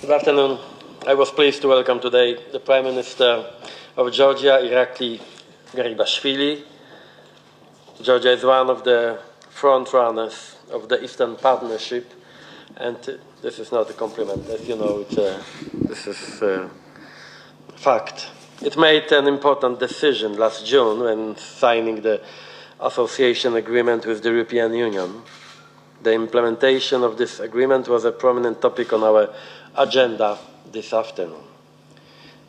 Good afternoon. I was pleased to welcome today the Prime Minister of Georgia, Irakli Garibashvili. Georgia is one of the front runners of the Eastern Partnership, and this is not a compliment, as you know, this is a fact. It made an important decision last June when signing the association agreement with the European Union. The implementation of this agreement was a prominent topic on our agenda this afternoon.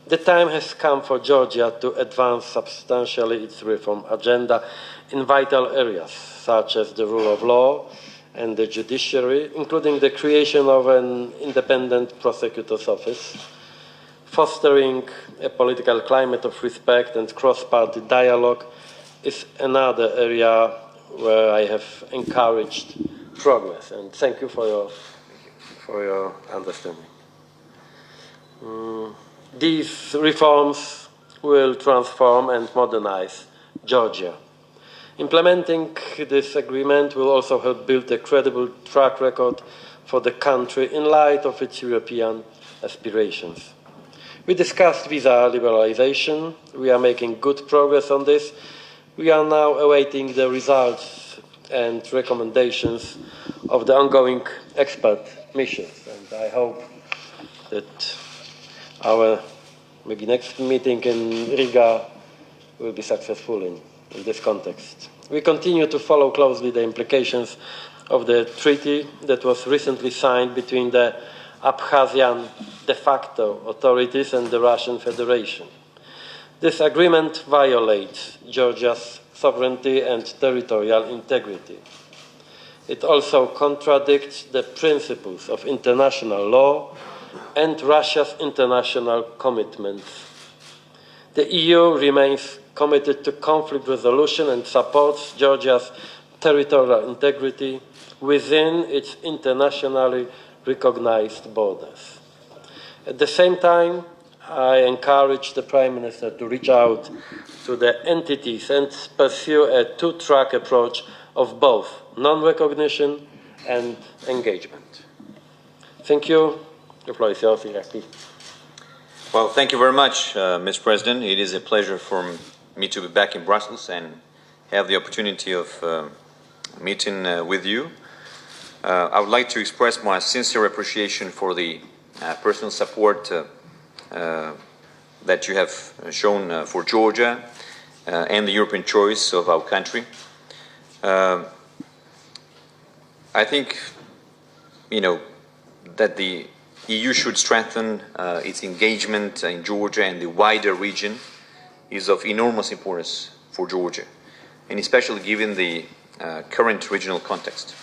The time has come for Georgia to advance substantially its reform agenda in vital areas, such as the rule of law and the judiciary, including the creation of an independent prosecutor's office. Fostering a political climate of respect and cross-party dialogue is another area where I have encouraged progress, and thank you for your understanding. These reforms will transform and modernize Georgia. Implementing this agreement will also help build a credible track record for the country in light of its European aspirations. We discussed visa liberalization. We are making good progress on this. We are now awaiting the results and recommendations of the ongoing expert missions, and I hope that our maybe next meeting in Riga will be successful in this context. We continue to follow closely the implications of the treaty that was recently signed between the Abkhazian de facto authorities and the Russian Federation. This agreement violates Georgia's sovereignty and territorial integrity. It also contradicts the principles of international law and Russia's international commitments. The EU remains committed to conflict resolution and supports Georgia's territorial integrity within its internationally recognized borders. At the same time, I encourage the Prime Minister to reach out to the entities and pursue a two-track approach of both non-recognition and engagement. Thank you. The floor is yours, Irakli. Well, thank you very much, Mr. President. It is a pleasure for me to be back in Brussels and have the opportunity of meeting with you. I would like to express my sincere appreciation for the personal support that you have shown for Georgia and the European choice of our country. I think, that the EU should strengthen its engagement in Georgia and the wider region is of enormous importance for Georgia, and especially given the current regional context.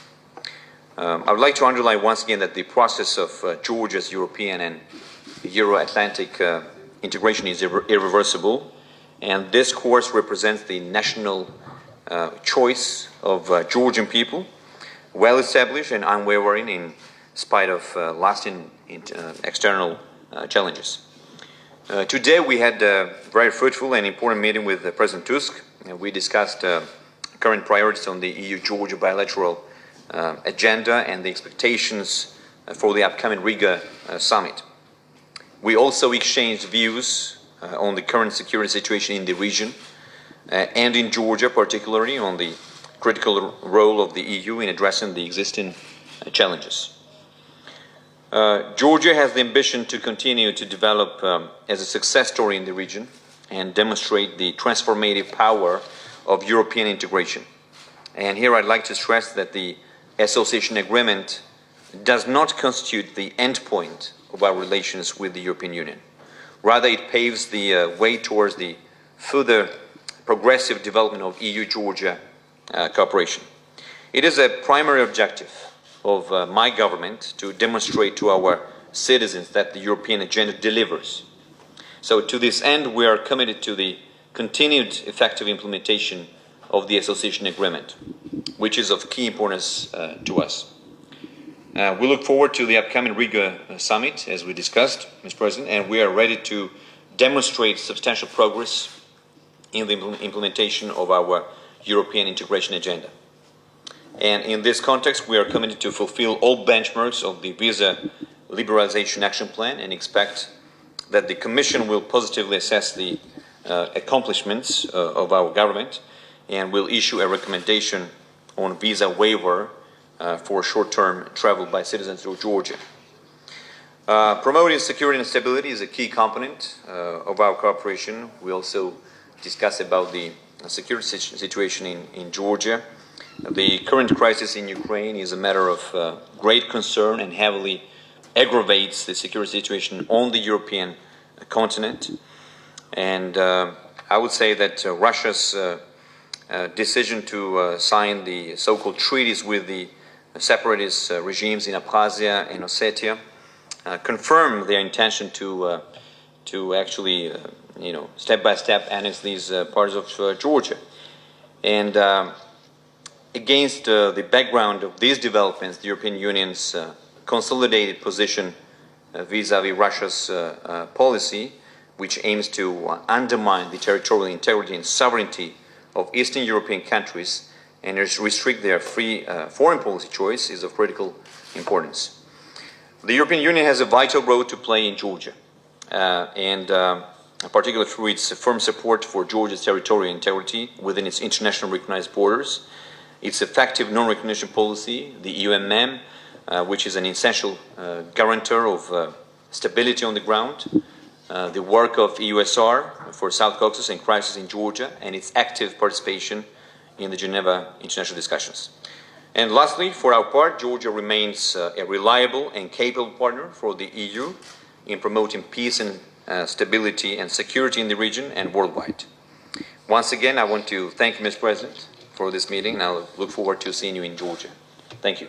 I would like to underline once again that the process of Georgia's European and Euro-Atlantic integration is irreversible, and this course represents the national choice of Georgian people, well established and unwavering in spite of lasting external challenges. Today we had a very fruitful and important meeting with President Tusk. We discussed current priorities on the EU-Georgia bilateral agenda and the expectations for the upcoming Riga summit. We also exchanged views on the current security situation in the region and in Georgia, particularly on the critical role of the EU in addressing the existing challenges. Georgia has the ambition to continue to develop as a success story in the region and demonstrate the transformative power of European integration. And here I'd like to stress that the association agreement does not constitute the end point of our relations with the European Union. Rather, it paves the way towards the further progressive development of EU-Georgia cooperation. It is a primary objective of my government to demonstrate to our citizens that the European agenda delivers. So to this end, we are committed to the continued effective implementation of the association agreement, which is of key importance to us. We look forward to the upcoming Riga summit, as we discussed, Mr. President, and we are ready to demonstrate substantial progress in the implementation of our European integration agenda. And in this context, we are committed to fulfill all benchmarks of the visa liberalization action plan and expect that the Commission will positively assess the accomplishments of our government and will issue a recommendation on visa waiver for short-term travel by citizens through Georgia. Promoting security and stability is a key component of our cooperation. We also discuss about the security situation in Georgia. The current crisis in Ukraine is a matter of great concern and heavily aggravates the security situation on the European continent. And I would say that Russia's decision to sign the so-called treaties with the separatist regimes in Abkhazia and Ossetia confirm their intention to actually, step by step annex these parts of Georgia. And against the background of these developments, the European Union's consolidated position vis-à-vis Russia's policy, which aims to undermine the territorial integrity and sovereignty of Eastern European countries and restrict their free foreign policy choice, is of critical importance. The European Union has a vital role to play in Georgia, and particularly through its firm support for Georgia's territorial integrity within its internationally recognized borders, its effective non-recognition policy, the EUMM, which is an essential guarantor of stability on the ground, the work of EUSR for South Caucasus and crisis in Georgia, and its active participation in the Geneva international discussions. And lastly, for our part, Georgia remains a reliable and capable partner for the EU in promoting peace and stability and security in the region and worldwide. Once again, I want to thank you, Mr. President, for this meeting, and I look forward to seeing you in Georgia. Thank you.